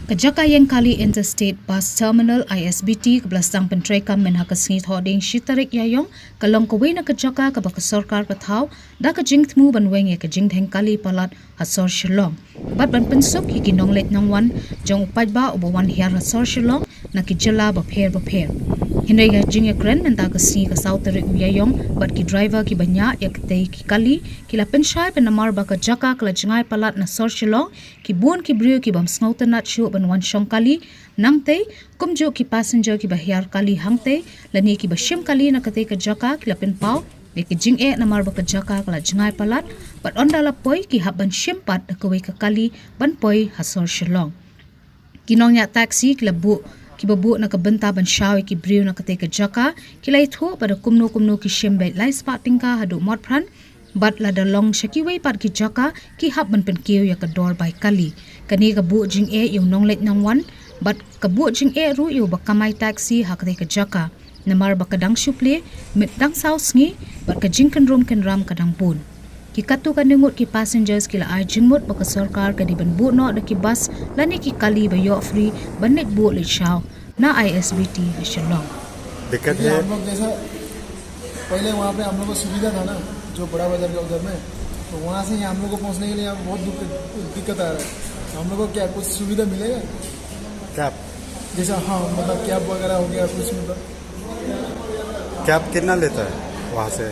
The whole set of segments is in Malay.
Kajaka yang kali Interstate Bus Terminal ISBT ke belasang pentrai kam menhakasni thoding shitarik yayong kalong kawai na kajaka ka baka sarkar pathaw da ka jing thmu banweng ka jing theng kali palat hasor shillong bat ban pensuk hi kinong let nang wan jong upaj ba obawan hiar hasor shillong na ki jala ba pher hinai ga jing ekren nan da ka si ka sautari yayong bat ki driver ki banya yak tei ki kali ki la penshai penamar ba kajaka kala jingai palat na sor shillong ki bun ki brio ki bam snautanat shu wan shong kali nangte kumjo ki passenger ki bahyar kali hangte lani ki bashim kali na kate ka jaka ki lapin pau le ki jing e na mar ba ka jaka kala jingai palat but ondala poi ki haban shim pat da kawai ka kali ban poi hasor shillong kinong nya taxi ki labu ki babu na ka benta ban shawi ki brio na kate ka jaka ki lai thu pada kumno ki shim bet lai spotting ka hadu mod pran bat la da long shakiway pat ki jaka ki hab ban pen kiyo ya ka dor bai kali kani ka bu jing e yung nong let nang wan bat ka bu jing e ru yu bakamai taxi hakre ka jaka namar bakadang suple mit dang saus ngi bat ka jing kan ram kadang pun ki katu ka ningut ki passengers kila ai jingmut baka sarkar ka di ban bu no da ki bus lani ki kali ba yo free banek bu le shaw na ISBT Shillong दिक्कत है हम लोग जैसा पहले वहाँ पे हम लोग को सुविधा था ना जो बड़ा बाजार का उधर में तो वहाँ से हम लोग को पहुँचने के लिए यहाँ बहुत दिक्कत आ रहा है हम लोग को क्या कुछ सुविधा मिलेगा कैब जैसा हाँ मतलब कैब वगैरह हो गया कुछ मतलब कैब कितना लेता है वहाँ से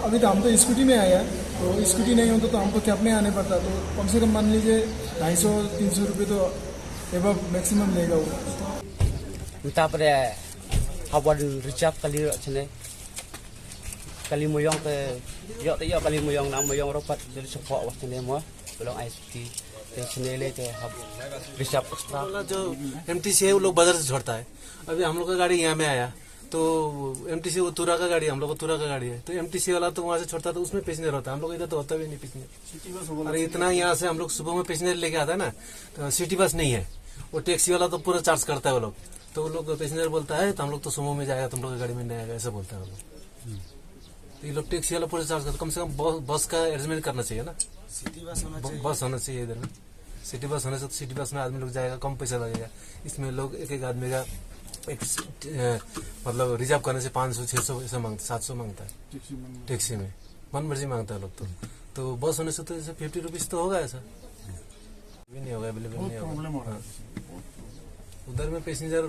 अभी तो हम तो स्कूटी में आए हैं तो स्कूटी नहीं होता तो हमको कैब में आने पड़ता तो कम से कम मान लीजिए 250-300 रुपये तो एवं मैक्सिमम लेगा वो Tapre hawan recap kali chene kali moyong te yo kali moyong na moyong ropat dari support wa chene mo belong ISBT te chene le te hab recap extra वाला जो एमटीसी है वो लोग बाजार से छोड़ता है अभी हम लोग का गाड़ी यहाँ में आया तो एमटीसी वो तुरा का गाड़ी हम लोग को तुरा का गाड़ी है तो एमटीसी वाला तो वहाँ से छोड़ता है तो उसमें पैसेंजर होता है हम लोग इधर तो होता भी नहीं पैसेंजर अरे इतना यहाँ से हम लोग सुबह में पैसेंजर लेके आता है ना तो सिटी बस नहीं है वो टैक्सी वाला तो पूरा चार्ज करता है वो लोग तो वो लोग पैसेंजर बोलता है तो हम लोग तो सुबह में जाएगा तुम लोग गाड़ी में नहीं आएगा ऐसा बोलता है वो लोग तो ये लोग टैक्सी वाला पूरा चार्ज करता कम से कम बस का अरेंजमेंट करना चाहिए ना बस होना चाहिए इधर में सिटी बस होने से तो सिटी बस में आदमी लोग जाएगा कम पैसा लगेगा इसमें लोग एक आदमी का एक मतलब रिजर्व करने से 500-600 ऐसा मांगता 700 मांगता है टैक्सी में मन मर्जी मांगता है लोग तो बस होने से तो जैसे 50 रुपीज तो होगा ऐसा भी नहीं होगा अवेलेबल नहीं होगा उधर में पैसेंजर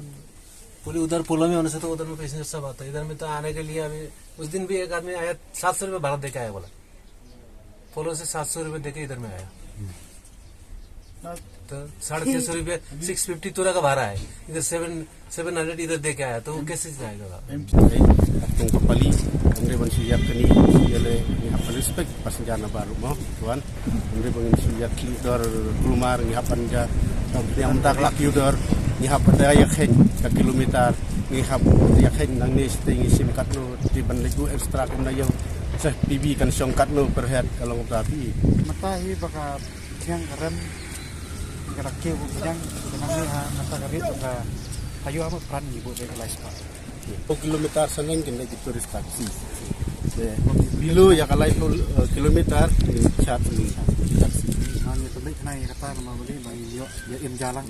पूरी उधर पोलो में होने से तो उधर में पैसेंजर सब आता है इधर में तो आने के लिए अभी उस दिन भी एक आदमी आया 700 रुपये भाड़ा देके आया बोला पोलो से 700 रुपये देके इधर में आया तो 650 रुपये 650 तुरा का भाड़ा है इधर 700 इधर देके आया तो वो कैसे जाएगा Atung kembali Andre ban siap kini yale ni hapan respect passenger na baru mo tuan Andre ban siap dor kelumar ni hapan ja yang tak laki dor ni hapan daya khen ka kilometer ni hap ya khen nang ni sting sim kat no di ban legu extra kan yo sa PB kan song kat no per head kalau tapi mata hi baka yang keren karakter yang kenang ha mata karit baka ayo apa peran ibu dari Laispa 10 kilometer sangan kena di turis taksi bilo ya kalai kilometer chat ni taksi hanya tu baik naik kata nama boleh mai yo ya im jalan